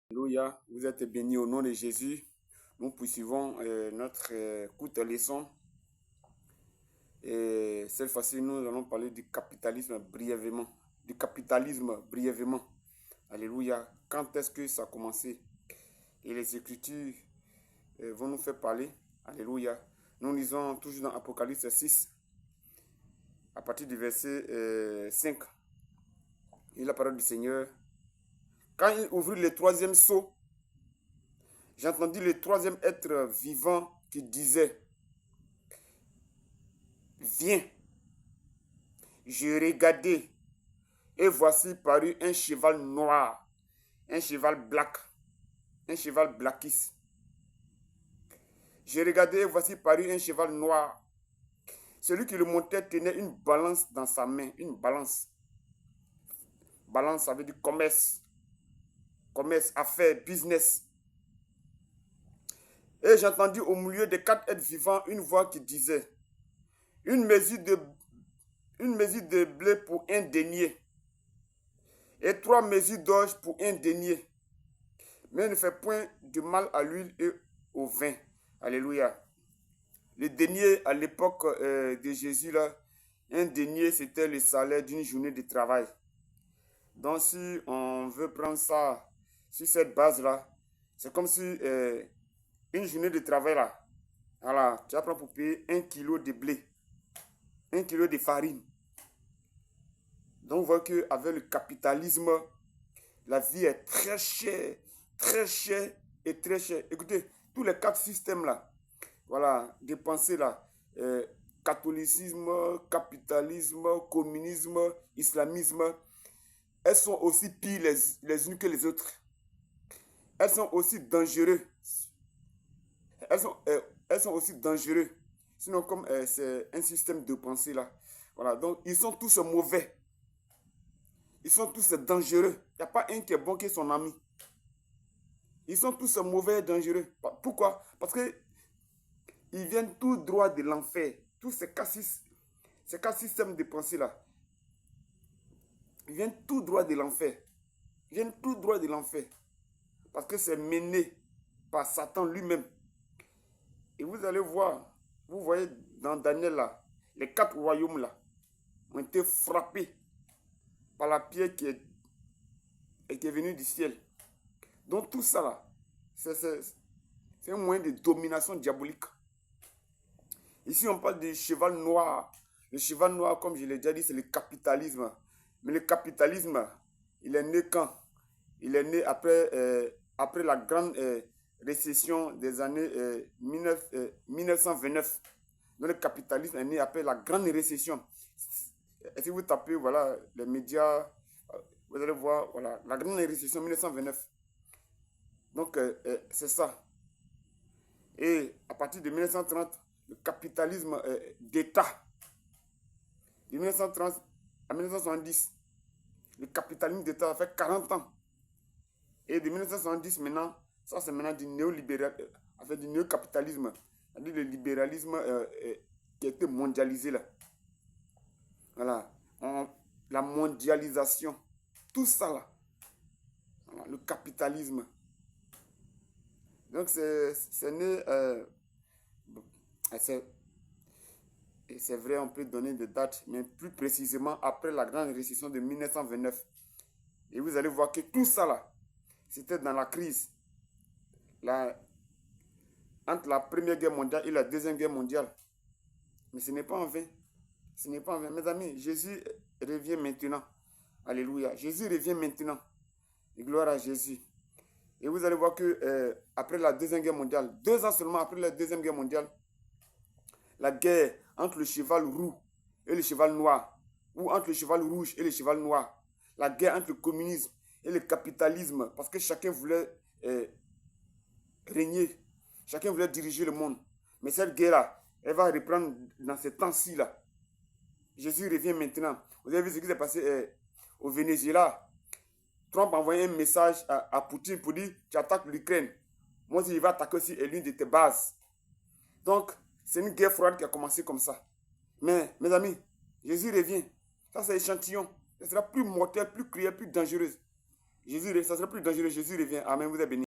Alléluia, vous êtes bénis au nom de Jésus. Nous poursuivons notre courte leçon. Et cette fois-ci, nous allons parler du capitalisme brièvement. Du capitalisme brièvement. Alléluia. Quand est-ce que ça a commencé? Et les Écritures vont nous faire parler. Alléluia. Nous lisons toujours dans Apocalypse 6, à partir du verset 5. Et la parole du Seigneur. Quand il ouvrit le troisième sceau, j'ai entendu le troisième être vivant qui disait, viens. Je regardais et voici parut un cheval noir, un cheval black, un cheval blackis. Je regardais et voici parut un cheval noir. Celui qui le montait tenait une balance dans sa main, une balance. Balance, ça veut dire commerce. Commerce, affaires, business. Et j'ai entendu au milieu des quatre êtres vivants une voix qui disait, une mesure de blé pour un denier et 3 mesures d'orge pour un denier. Mais ne fait point de mal à l'huile et au vin. Alléluia. Le denier à l'époque de Jésus, là, un denier, c'était le salaire d'une journée de travail. Donc, si on veut prendre ça sur cette base-là, c'est comme si une journée de travail, là, voilà, tu vas prendre pour payer 1 kilo de blé, 1 kilo de farine. Donc, vous voyez qu'avec le capitalisme, la vie est très chère et très chère. Écoutez, tous les quatre systèmes là, voilà, des pensées là, catholicisme, capitalisme, communisme, islamisme, elles sont aussi pires les unes que les autres. Elles sont aussi dangereuses. Elles sont aussi dangereuses. Sinon, comme c'est un système de pensée là, voilà, donc ils sont tous mauvais. Ils sont tous dangereux. Il n'y a pas un qui est bon qui est son ami. Ils sont tous mauvais et dangereux. Pourquoi? Parce qu'ils viennent tout droit de l'enfer. Tous ces quatre systèmes de pensée-là, ils viennent tout droit de l'enfer. Ils viennent tout droit de l'enfer. Parce que c'est mené par Satan lui-même. Et vous allez voir, vous voyez dans Daniel là, les 4 royaumes là ont été frappés par la pierre qui est venue du ciel. Donc tout ça là, c'est un moyen de domination diabolique. Ici on parle du cheval noir. Le cheval noir, comme je l'ai déjà dit, c'est le capitalisme. Mais le capitalisme, il est né quand? Il est né après la grande récession des années 1929. Donc le capitalisme est né après la grande récession. Et si vous tapez voilà, les médias, vous allez voir voilà, la grande récession 1929. Donc c'est ça. Et à partir de 1930, le capitalisme d'État. De 1930 à 1970, le capitalisme d'État a fait 40 ans. Et de 1970 maintenant, ça c'est maintenant du néolibéralisme, du néocapitalisme, c'est-à-dire le libéralisme qui a été mondialisé là. Voilà, la mondialisation, tout ça là, voilà, le capitalisme. Donc c'est né, c'est vrai, on peut donner des dates, mais plus précisément après la grande récession de 1929. Et vous allez voir que tout ça là, c'était dans la crise. Entre la Première Guerre mondiale et la Deuxième Guerre mondiale. Mais ce n'est pas en vain. Ce n'est pas en vain. Mes amis, Jésus revient maintenant. Alléluia. Jésus revient maintenant. Et gloire à Jésus. Et vous allez voir que après la Deuxième Guerre mondiale, 2 ans seulement après la Deuxième Guerre mondiale, la guerre entre le cheval roux et le cheval noir, ou entre le cheval rouge et le cheval noir, la guerre entre le communisme et le capitalisme, parce que chacun voulait régner, chacun voulait diriger le monde. Mais cette guerre-là, elle va reprendre dans ces temps-ci là. Jésus revient maintenant. Vous avez vu ce qui s'est passé au Venezuela. Trump a envoyé un message à Poutine pour dire, tu attaques l'Ukraine. Moi aussi, je vais attaquer aussi l'une de tes bases. Donc, c'est une guerre froide qui a commencé comme ça. Mais, mes amis, Jésus revient. Ça, c'est échantillon. Ça sera plus mortel, plus cruel, plus dangereux. Ça serait plus dangereux. Jésus revient. Amen. Vous êtes bénis.